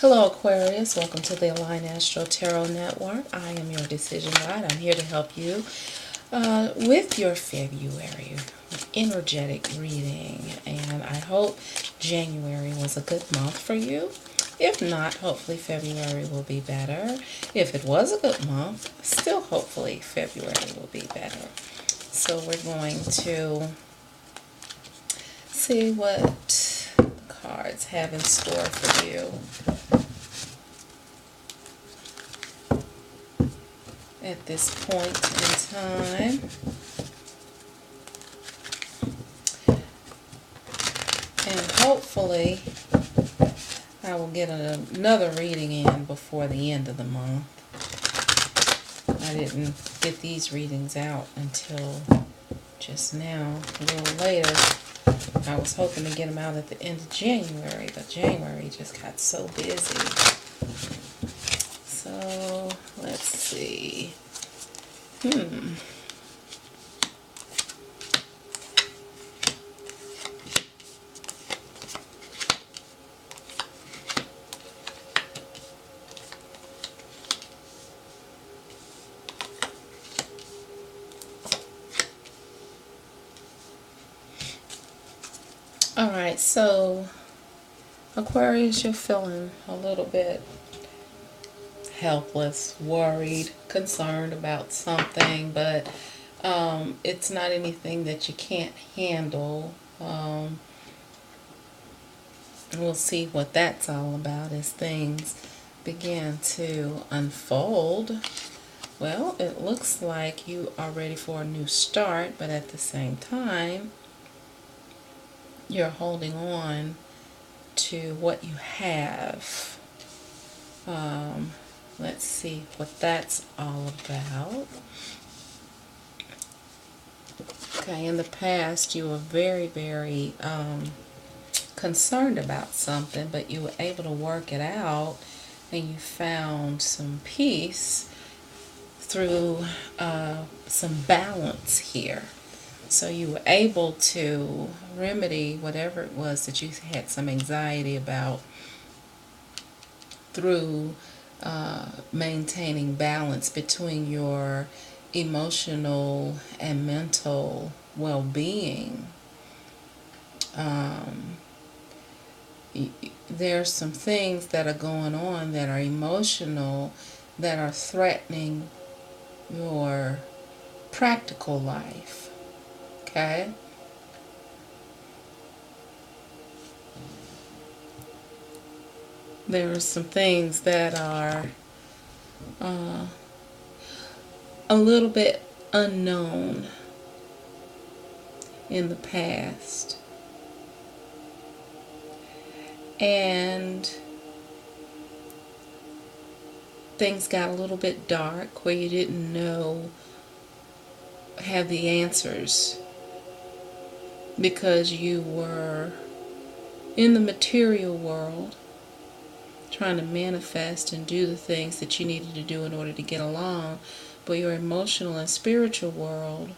Hello Aquarius, welcome to the Aligned Astro Tarot Network. I am your decision guide. I'm here to help you with your February energetic reading, and I hope January was a good month for you. If not, hopefully February will be better. If it was a good month, still hopefully February will be better. So we're going to see what the cards have in store for you at this point in time. And hopefully I will get another reading in before the end of the month. I didn't get these readings out until just now, a little later. I was hoping to get them out at the end of January, but January just got so busy. So, let's see. Alright, so Aquarius, you're feeling a little bit helpless, worried, concerned about something, but it's not anything that you can't handle. We'll see what that's all about as things begin to unfold. Well, it looks like you are ready for a new start, but at the same time, you're holding on to what you have. Let's see what that's all about. Okay, in the past you were very, very concerned about something, but you were able to work it out and you found some peace through some balance here. So you were able to remedy whatever it was that you had some anxiety about through maintaining balance between your emotional and mental well-being. There's some things that are going on that are emotional, that are threatening your practical life. Okay? There are some things that are a little bit unknown in the past. And things got a little bit dark where you didn't have the answers, because you were in the material world trying to manifest and do the things that you needed to do in order to get along, but your emotional and spiritual world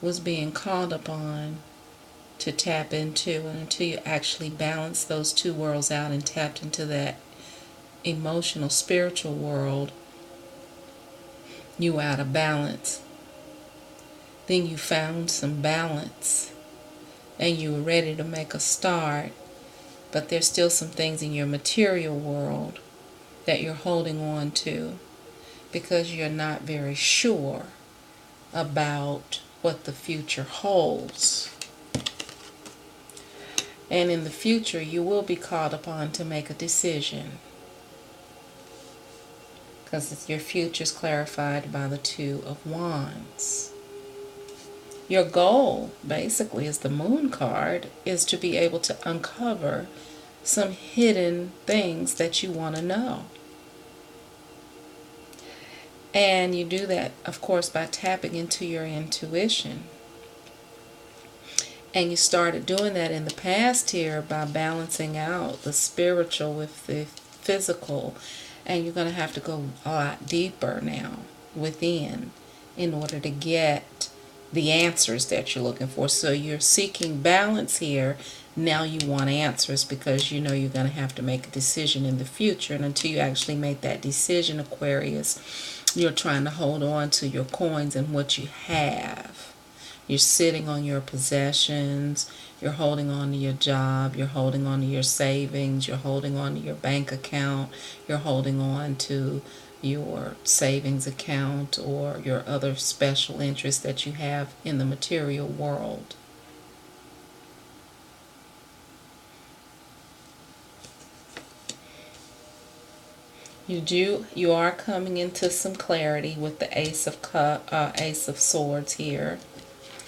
was being called upon to tap into. And until you actually balanced those two worlds out and tapped into that emotional spiritual world, you were out of balance. Then you found some balance and you were ready to make a start, but there's still some things in your material world that you're holding on to because you're not very sure about what the future holds. And in the future, you will be called upon to make a decision, because your future is clarified by the Two of Wands. Your goal, basically, as the Moon card, is to be able to uncover some hidden things that you want to know. And you do that, of course, by tapping into your intuition. And you started doing that in the past here by balancing out the spiritual with the physical. And you're going to have to go a lot deeper now within in order to get the answers that you're looking for. So you're seeking balance here, now you want answers because you know you're going to have to make a decision in the future. And until you actually make that decision, Aquarius, you're trying to hold on to your coins and what you have. You're sitting on your possessions. You're holding on to your job. You're holding on to your savings. You're holding on to your bank account. You're holding on to your savings account or your other special interests that you have in the material world. You are coming into some clarity with the Ace of Swords here.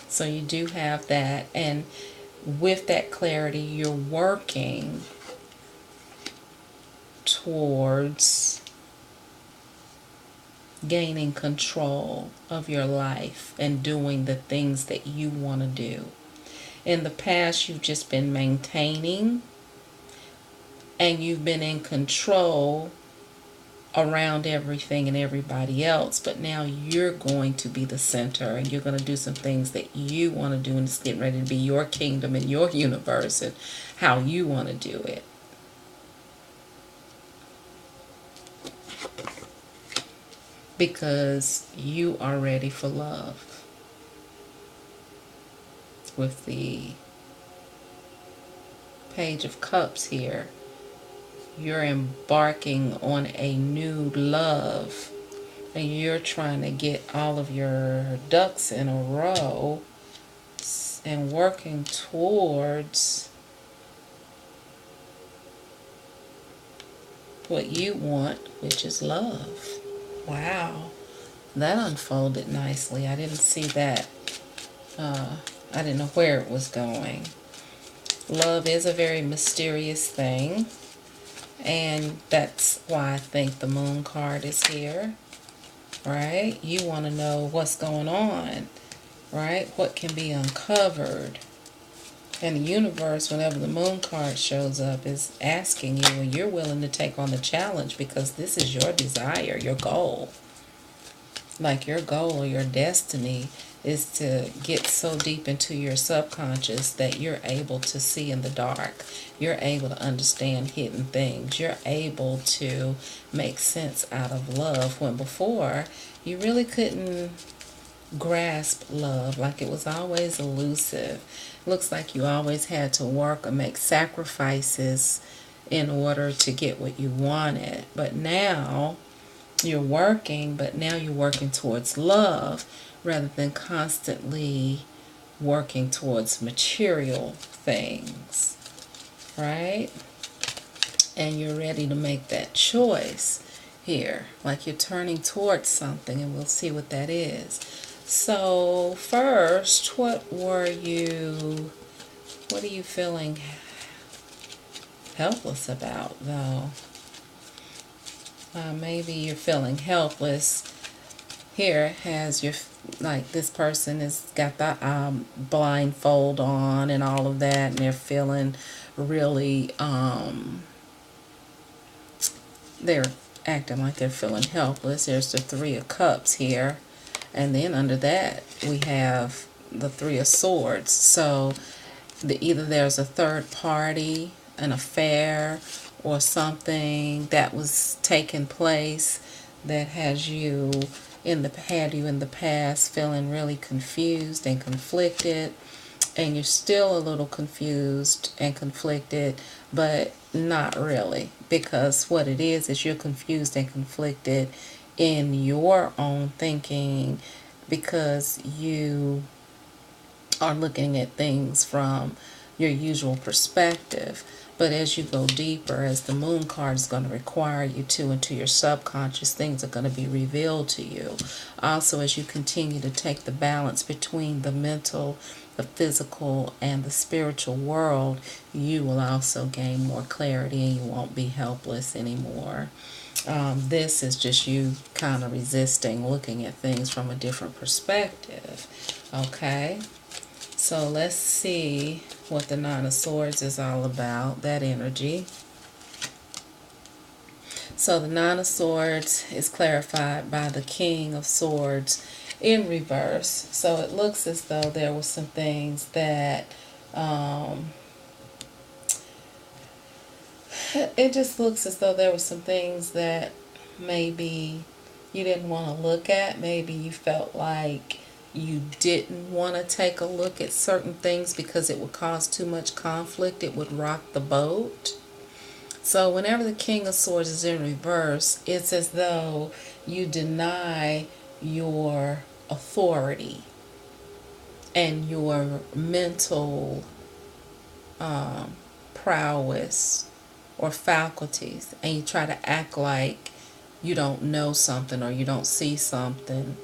So you do have that, and with that clarity, you're working towards gaining control of your life and doing the things that you want to do. In the past, you've just been maintaining and you've been in control around everything and everybody else, but now you're going to be the center and you're going to do some things that you want to do, and it's getting ready to be your kingdom and your universe and how you want to do it. Because you are ready for love. With the Page of Cups here, you're embarking on a new love and you're trying to get all of your ducks in a row and working towards what you want, which is love. Wow, that unfolded nicely. I didn't see that. I didn't know where it was going. Love is a very mysterious thing. And that's why I think the Moon card is here, right? You want to know what's going on, right? What can be uncovered. And the universe, whenever the Moon card shows up, is asking you, and you're willing to take on the challenge because this is your desire, your goal. Like your goal or your destiny is to get so deep into your subconscious that you're able to see in the dark. You're able to understand hidden things. You're able to make sense out of love when before you really couldn't grasp love. Like it was always elusive. Looks like you always had to work or make sacrifices in order to get what you wanted. But now you're working, but now you're working towards love rather than constantly working towards material things, right? And you're ready to make that choice here, like you're turning towards something, and we'll see what that is. So first, what are you feeling helpless about, though? Maybe you're feeling helpless. Here has your, like this person has got the blindfold on and all of that, and they're feeling really, they're acting like they're feeling helpless. There's the Three of Cups here, and then under that we have the Three of Swords. So either there's a third party, an affair, or something that was taking place that has you in the past feeling really confused and conflicted, and you're still a little confused and conflicted, but not really, because what it is you're confused and conflicted in your own thinking because you are looking at things from your usual perspective. But as you go deeper, as the Moon card is going to require you to into your subconscious, things are going to be revealed to you. Also, as you continue to take the balance between the mental, the physical, and the spiritual world, you will also gain more clarity and you won't be helpless anymore. This is just you kind of resisting looking at things from a different perspective. Okay? So let's see what the Nine of Swords is all about, that energy. So the Nine of Swords is clarified by the King of Swords in reverse. So it looks as though there were some things that It just looks as though there were some things that maybe you didn't want to look at. Maybe you felt like you didn't want to take a look at certain things because it would cause too much conflict. It would rock the boat. So whenever the King of Swords is in reverse, it's as though you deny your authority and your mental prowess or faculties, and you try to act like you don't know something or you don't see something.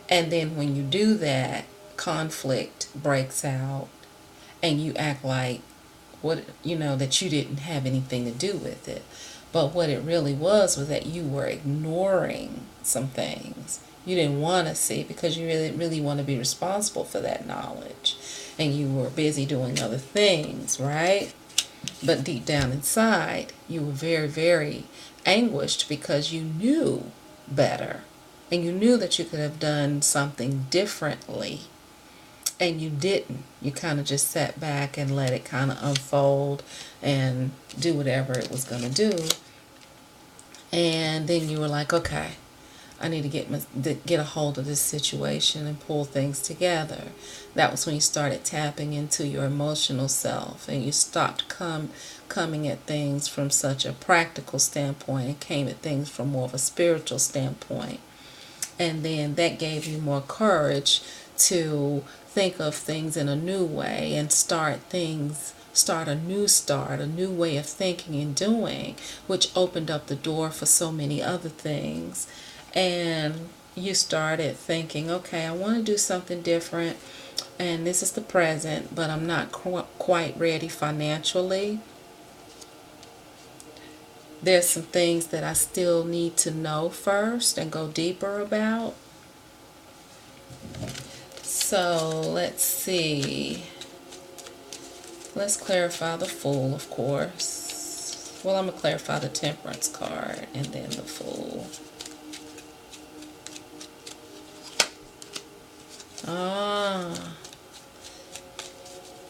And then when you do that, conflict breaks out and you act like that you didn't have anything to do with it. But what it really was that you were ignoring some things you didn't want to see because you really want to be responsible for that knowledge, and you were busy doing other things, right? But deep down inside, you were very, very anguished because you knew better, and you knew that you could have done something differently, and you didn't. You kind of just sat back and let it kind of unfold and do whatever it was going to do. And then you were like, okay, I need to get a hold of this situation and pull things together. That was when you started tapping into your emotional self, and you stopped coming at things from such a practical standpoint and came at things from more of a spiritual standpoint. And then that gave you more courage to think of things in a new way and start a new way of thinking and doing, which opened up the door for so many other things. And you started thinking, okay, I want to do something different, and this is the present, but I'm not quite ready financially. There's some things that I still need to know first and go deeper about. So let's see. Let's clarify the Fool, of course. Well, I'm going to clarify the Temperance card and then the Fool.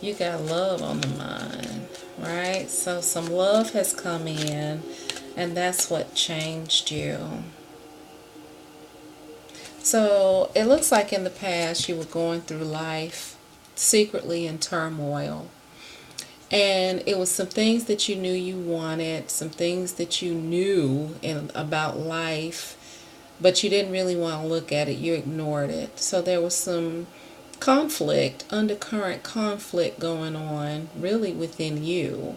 You got love on the mind, right? So some love has come in, and that's what changed you. So it looks like in the past you were going through life secretly in turmoil. And it was some things that you knew you wanted, some things that you knew about life, but you didn't really want to look at it. You ignored it. So there was some undercurrent conflict going on really within you.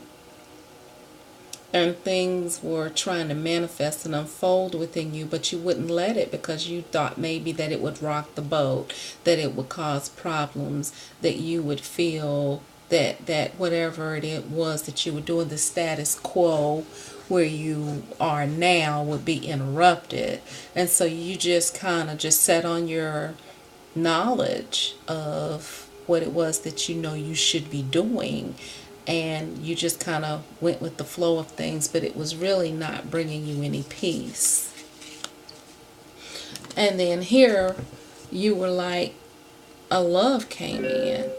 And things were trying to manifest and unfold within you, but you wouldn't let it because you thought maybe that it would rock the boat, that it would cause problems, that you would feel that whatever it was that you were doing, the status quo where you are now would be interrupted. And so you just kind of just sat on your knowledge of what it was that you should be doing, and you just kind of went with the flow of things, but it was really not bringing you any peace. And then here you were like, a love came in,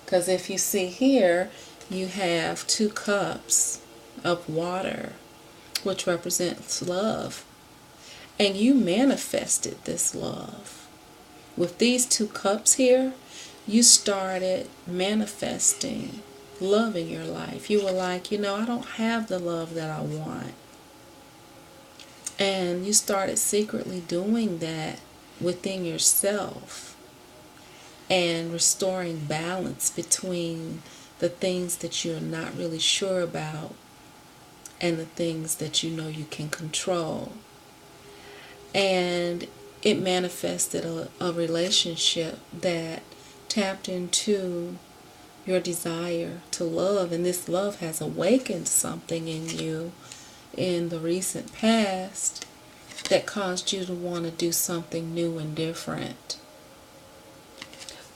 because if you see here, you have 2 cups of water, which represents love, and you manifested this love. With these 2 cups here, you started manifesting love in your life. You were like, I don't have the love that I want. And you started secretly doing that within yourself and restoring balance between the things that you're not really sure about and the things that you can control. And it manifested a relationship that tapped into your desire to love, and this love has awakened something in you in the recent past that caused you to want to do something new and different.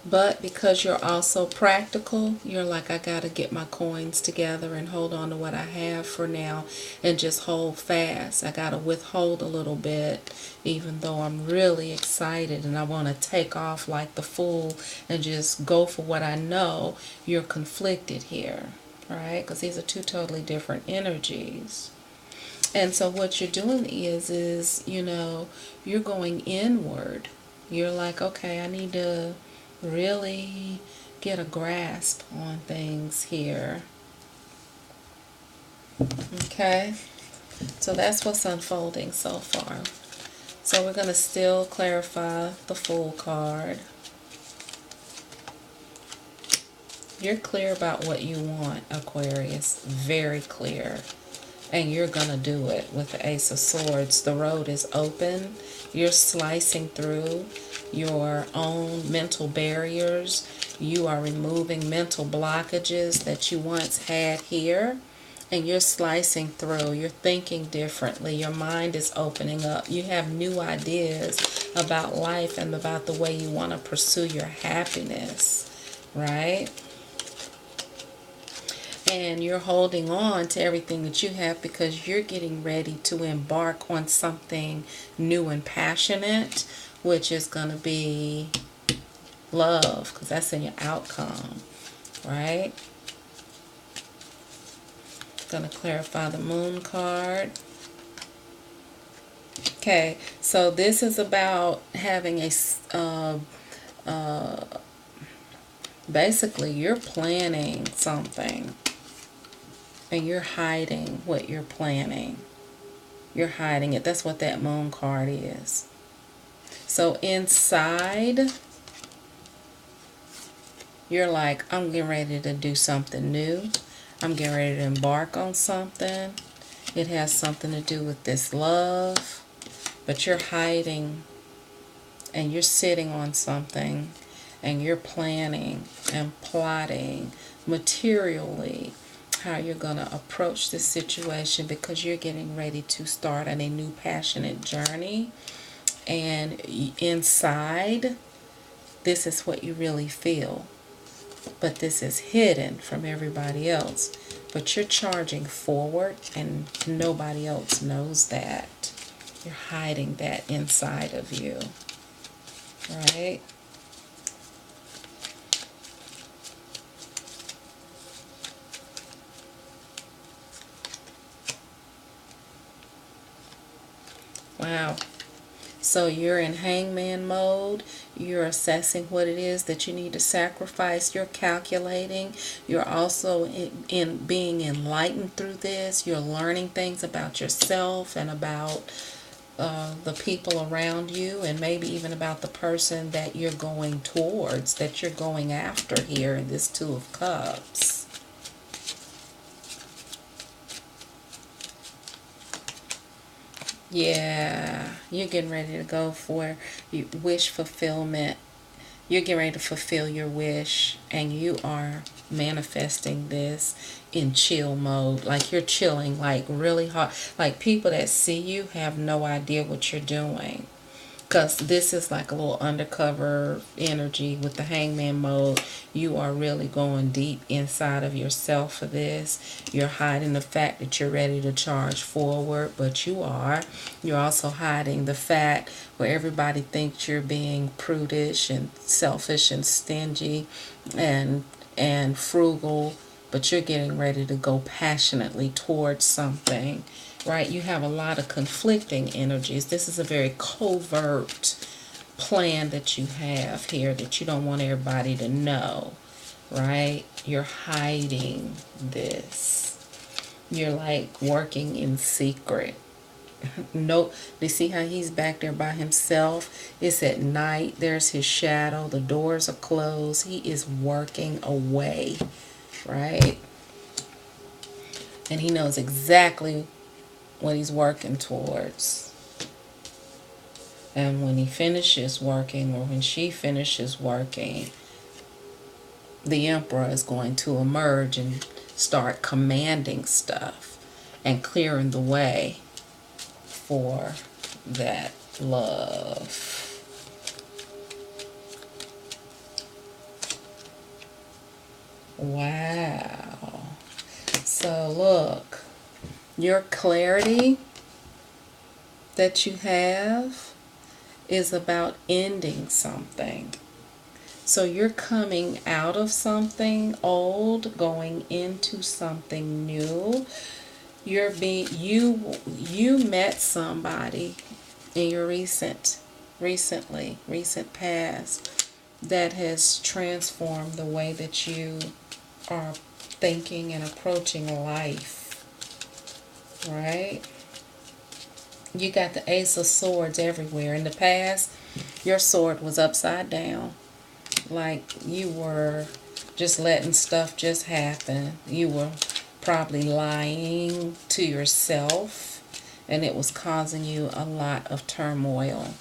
But because you're also practical, you're like, I got to get my coins together and hold on to what I have for now and just hold fast. I got to withhold a little bit, even though I'm really excited and I want to take off like the Fool and just go for what I know. You're conflicted here. right? Because these are two totally different energies. And so what you're doing is, you know, you're going inward. You're like, okay, I need to really get a grasp on things here. Okay? So that's what's unfolding so far. So we're going to still clarify the Fool card. You're clear about what you want, Aquarius. Very clear. And you're going to do it with the Ace of Swords. The road is open. You're slicing through your own mental barriers. You are removing mental blockages that you once had here. And you're slicing through. You're thinking differently. Your mind is opening up. You have new ideas about life and about the way you want to pursue your happiness. Right? And you're holding on to everything that you have because you're getting ready to embark on something new and passionate, which is going to be love, because that's in your outcome, right? Going to clarify the Moon card. Okay, so this is about having a basically you're planning something. And you're hiding what you're planning. You're hiding it. That's what that Moon card is. So inside, you're like, I'm getting ready to do something new. I'm getting ready to embark on something. It has something to do with this love. But you're hiding and you're sitting on something and you're planning and plotting materially how you're going to approach this situation because you're getting ready to start on a new passionate journey. And inside, this is what you really feel. But this is hidden from everybody else. But you're charging forward and nobody else knows that. You're hiding that inside of you. Right? Wow. So you're in hangman mode. You're assessing what it is that you need to sacrifice. You're calculating. You're also in being enlightened through this. You're learning things about yourself and about the people around you, and maybe even about the person that you're going towards, that you're going after here in this Two of Cups. Yeah, you're getting ready to go for wish fulfillment. You're getting ready to fulfill your wish, and you are manifesting this in chill mode. Like you're chilling, like really hard. Like people that see you have no idea what you're doing. Because this is like a little undercover energy with the hangman mode. You are really going deep inside of yourself for this. You're hiding the fact that you're ready to charge forward, but you are. You're also hiding the fact where everybody thinks you're being prudish and selfish and stingy and frugal, but you're getting ready to go passionately towards something. Right? You have a lot of conflicting energies. This is a very covert plan that you have here that you don't want everybody to know. Right? You're hiding this. You're like working in secret. No, you see how he's back there by himself? It's at night. There's his shadow. The doors are closed. He is working away. Right? And he knows exactly what he's working towards. And when he finishes working, or when she finishes working, the Emperor is going to emerge and start commanding stuff and clearing the way for that love. Wow. So look, your clarity that you have is about ending something. So you're coming out of something old, going into something new. You met somebody in your recent past that has transformed the way that you are thinking and approaching life, right? You got the Ace of Swords everywhere. In the past, your sword was upside down. Like you were just letting stuff just happen. You were probably lying to yourself, and it was causing you a lot of turmoil.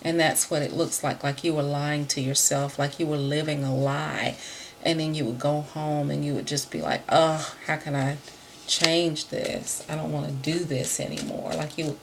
And that's what it looks like you were lying to yourself, like you were living a lie. And then you would go home and you would just be like, oh, how can I change this? I don't want to do this anymore. Like you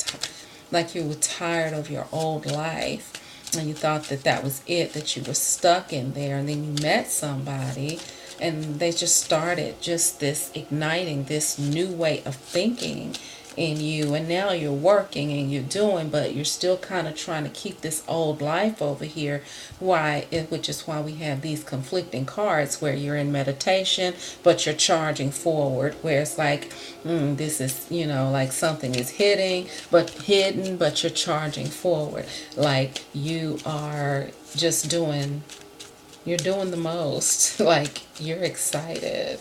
were tired of your old life, and you thought that that was it, that you were stuck in there. And then you met somebody, and they just started just this igniting this new way of thinking in you. And now you're working and you're doing, but you're still kind of trying to keep this old life over here. Which is why we have these conflicting cards where you're in meditation but you're charging forward, where it's like this is, like something is hidden but you're charging forward, like you are just you're doing the most. Like you're excited,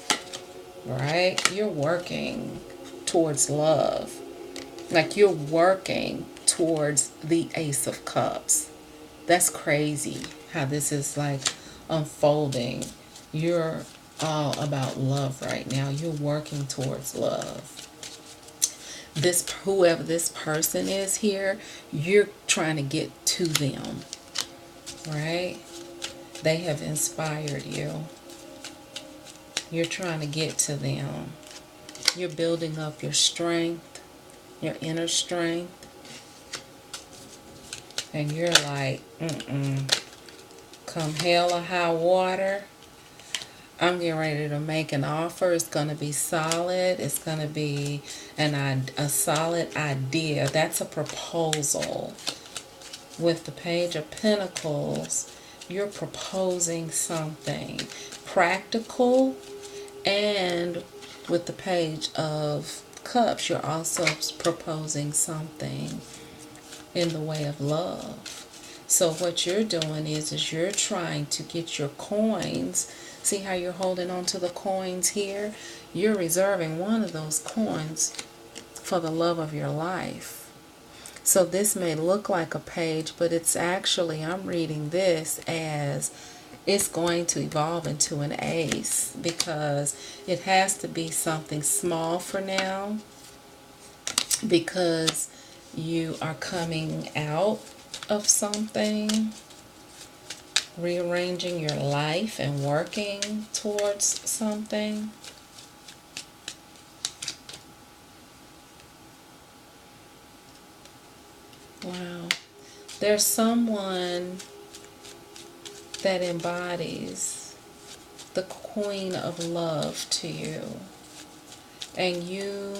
right? You're working towards love. Like you're working towards the Ace of Cups. That's crazy how this is like unfolding. You're all about love right now. You're working towards love. Whoever this person is here, you're trying to get to them, right? They have inspired you. You're trying to get to them. You're building up your strength, your inner strength. And you're like, come hell or high water, I'm getting ready to make an offer. It's going to be solid. It's going to be a solid idea. That's a proposal. With the Page of Pentacles, you're proposing something practical, and with the Page of Cups, you're also proposing something in the way of love. So what you're doing is you're trying to get your coins. See how you're holding on to the coins here? You're reserving one of those coins for the love of your life. So this may look like a page, but it's actually, I'm reading this as it's going to evolve into an ace, because it has to be something small for now, because you are coming out of something, rearranging your life and working towards something. Wow. There's someone that embodies the Queen of Love to you, and you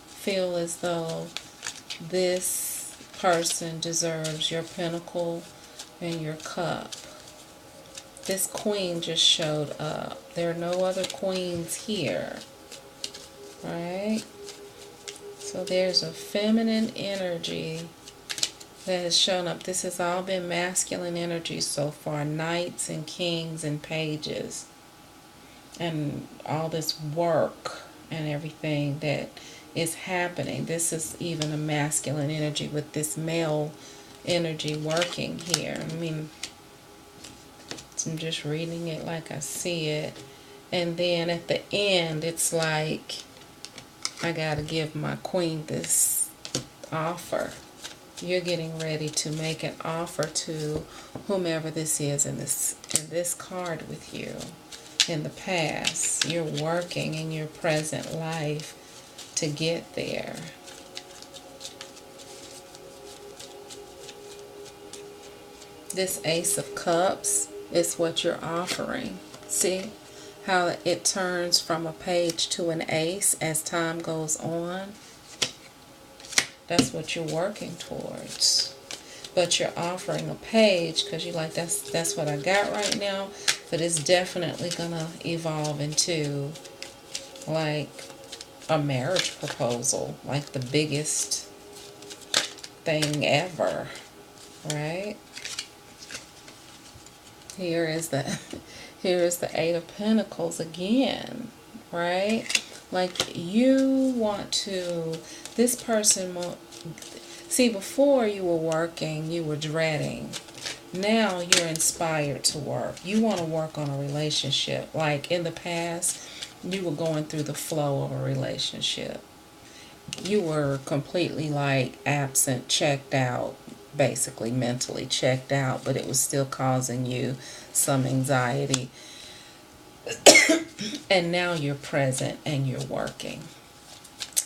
feel as though this person deserves your pentacle and your cup. This queen just showed up. There are no other queens here, right? So there's a feminine energy that has shown up. This has all been masculine energy so far. Knights and kings and pages. And all this work and everything that is happening. This is even a masculine energy with this male energy working here. I mean, I'm just reading it like I see it. And then at the end, it's like, I gotta give my queen this offer. You're getting ready to make an offer to whomever this is in this card with you. In the past, you're working in your present life to get there. This Ace of Cups is what you're offering. See how it turns from a page to an ace as time goes on? That's what you're working towards. but you're offering a page because you're like, that's what I got right now, but it's definitely gonna evolve into like a marriage proposal, like the biggest thing ever, right? Here is the here is the Eight of Pentacles again, right? Like you want to, this person see, before you were working, you were dreading. Now you're inspired to work. You want to work on a relationship. Like in the past, you were going through the flow of a relationship. You were completely like absent, checked out, basically mentally checked out, but it was still causing you some anxiety. And now you're present and you're working.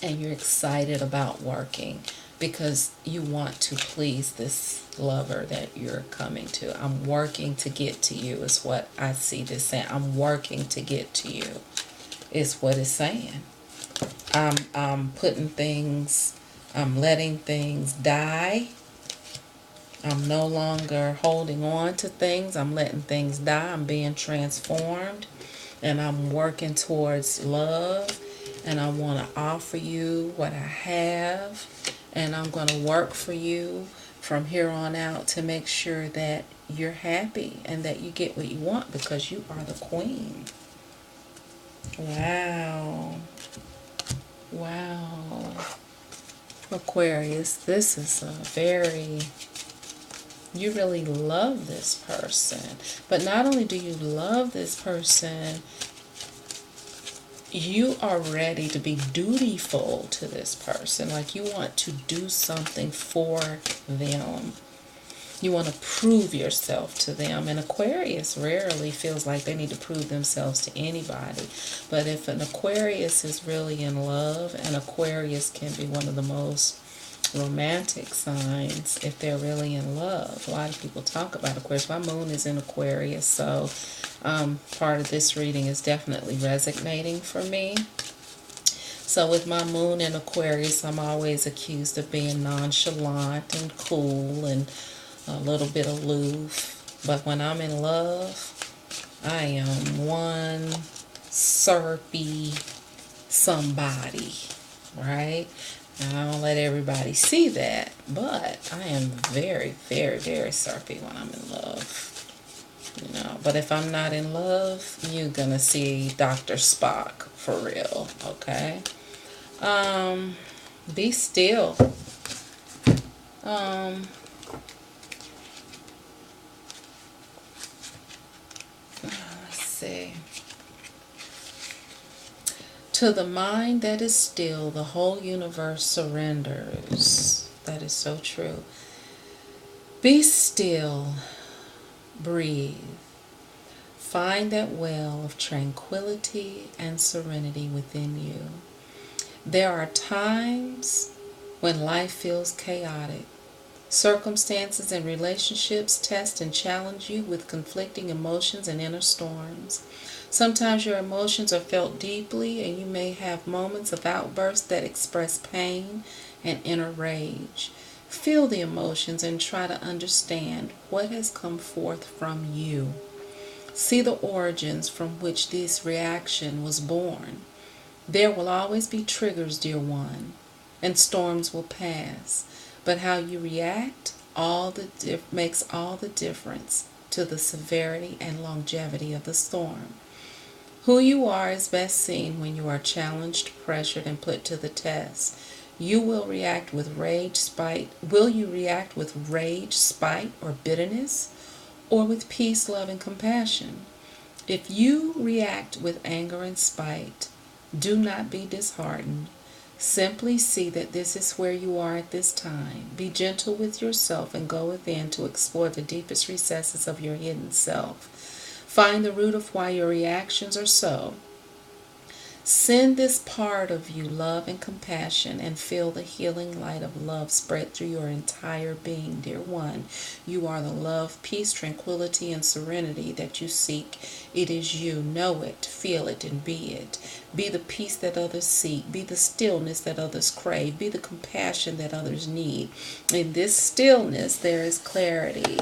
And you're excited about working because you want to please this lover that you're coming to. I'm working to get to you is what I see this saying. I'm working to get to you is what it's saying. I'm putting things, I'm letting things die. I'm no longer holding on to things. I'm letting things die. I'm being transformed. And I'm working towards love. And I want to offer you what I have. And I'm going to work for you from here on out to make sure that you're happy and that you get what you want because you are the queen. Wow. Wow. Aquarius, this is a very, you really love this person. But not only do you love this person, you are ready to be dutiful to this person. Like you want to do something for them. You want to prove yourself to them. And Aquarius rarely feels like they need to prove themselves to anybody. But if an Aquarius is really in love, and Aquarius can be one of the most romantic signs if they're really in love. A lot of people talk about Aquarius. My moon is in Aquarius, so part of this reading is definitely resonating for me. So with my moon in Aquarius, I'm always accused of being nonchalant and cool and a little bit aloof. But when I'm in love, I am one syrupy somebody, right? And I don't let everybody see that, but I am very, very, very syrupy when I'm in love. You know, but if I'm not in love, you're gonna see Dr. Spock for real, okay? Be still. Let's see. To the mind that is still, the whole universe surrenders. That is so true. Be still. Breathe. Find that well of tranquility and serenity within you. There are times when life feels chaotic. Circumstances and relationships test and challenge you with conflicting emotions and inner storms. Sometimes your emotions are felt deeply, and you may have moments of outbursts that express pain and inner rage. Feel the emotions and try to understand what has come forth from you. See the origins from which this reaction was born. There will always be triggers, dear one, and storms will pass. But how you react makes all the difference to the severity and longevity of the storm. Who you are is best seen when you are challenged, pressured, and put to the test. You will react with rage, spite. Will you react with rage, spite, or bitterness, or with peace, love, and compassion? If you react with anger and spite, do not be disheartened. Simply see that this is where you are at this time. Be gentle with yourself and go within to explore the deepest recesses of your hidden self. Find the root of why your reactions are so. Send this part of you love and compassion, and feel the healing light of love spread through your entire being, dear one. You are the love, peace, tranquility, and serenity that you seek. It is you. Know it, feel it, and be it. Be the peace that others seek. Be the stillness that others crave. Be the compassion that others need. In this stillness, there is clarity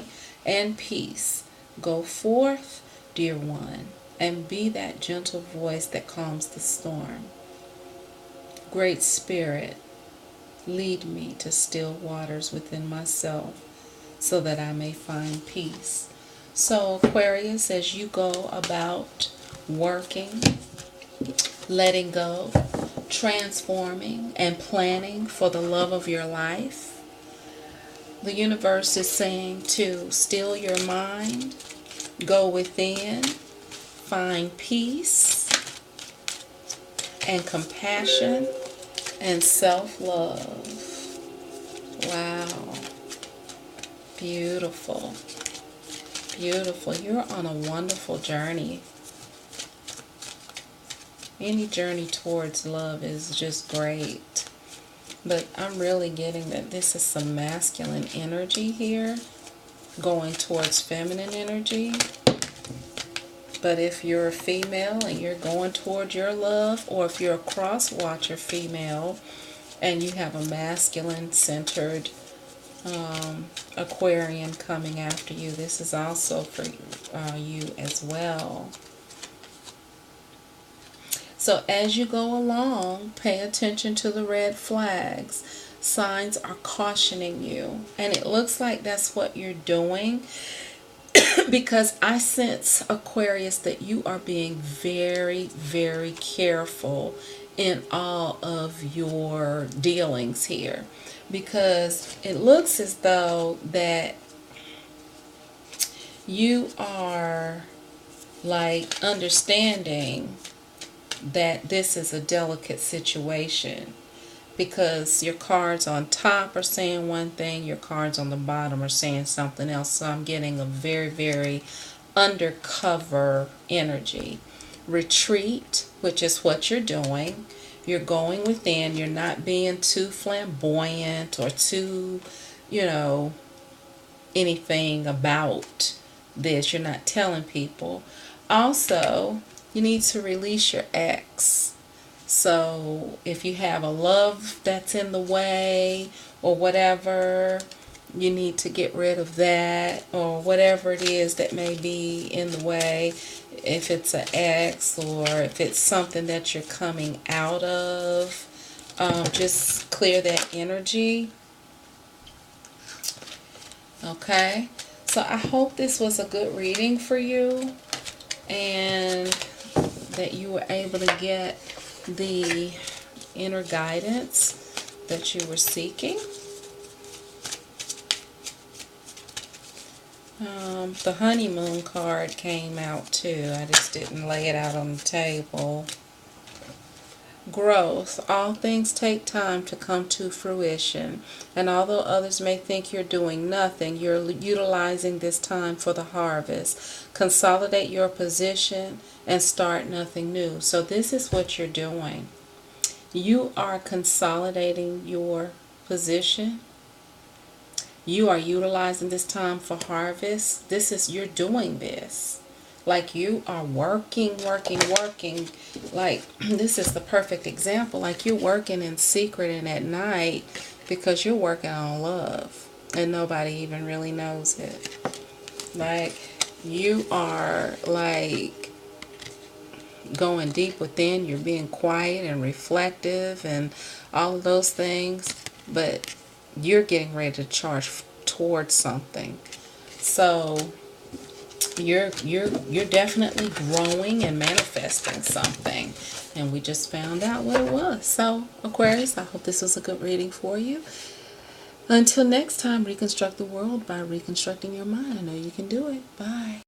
and peace. Go forth, dear one, and be that gentle voice that calms the storm. Great Spirit, lead me to still waters within myself so that I may find peace. So, Aquarius, as you go about working, letting go, transforming, and planning for the love of your life, the universe is saying to still your mind, go within, find peace and compassion and self-love. Wow. Beautiful. Beautiful. You're on a wonderful journey. Any journey towards love is just great. But I'm really getting that this is some masculine energy here going towards feminine energy. But if you're a female and you're going toward your love, or if you're a cross-watcher female and you have a masculine-centered Aquarian coming after you, this is also for you as well. So as you go along, pay attention to the red flags. Signs are cautioning you. And it looks like that's what you're doing. Because I sense, Aquarius, that you are being very, very careful in all of your dealings here. Because it looks as though that you are like understanding that this is a delicate situation. Because your cards on top are saying one thing, your cards on the bottom are saying something else. So I'm getting a very, very undercover energy. Retreat, which is what you're doing. You're going within. You're not being too flamboyant or too, anything about this. You're not telling people. Also, you need to release your ex. So if you have a love that's in the way or whatever, you need to get rid of that, or whatever it is that may be in the way. If it's an ex or if it's something that you're coming out of, just clear that energy. Okay, so I hope this was a good reading for you and that you were able to get the inner guidance that you were seeking. The honeymoon card came out too. I just didn't lay it out on the table. Growth. All things take time to come to fruition. And although others may think you're doing nothing, you're utilizing this time for the harvest. Consolidate your position and start nothing new. So this is what you're doing. You are consolidating your position. You are utilizing this time for harvest. You're doing this. Like you are working. Like this is the perfect example. Like you're working in secret and at night because you're working on love. And nobody even really knows it. Like you are like going deep within. You're being quiet and reflective and all of those things. But you're getting ready to charge towards something. So you're definitely growing and manifesting something, and we just found out what it was. So Aquarius, I hope this was a good reading for you. Until next time, reconstruct the world by reconstructing your mind. I know you can do it. Bye.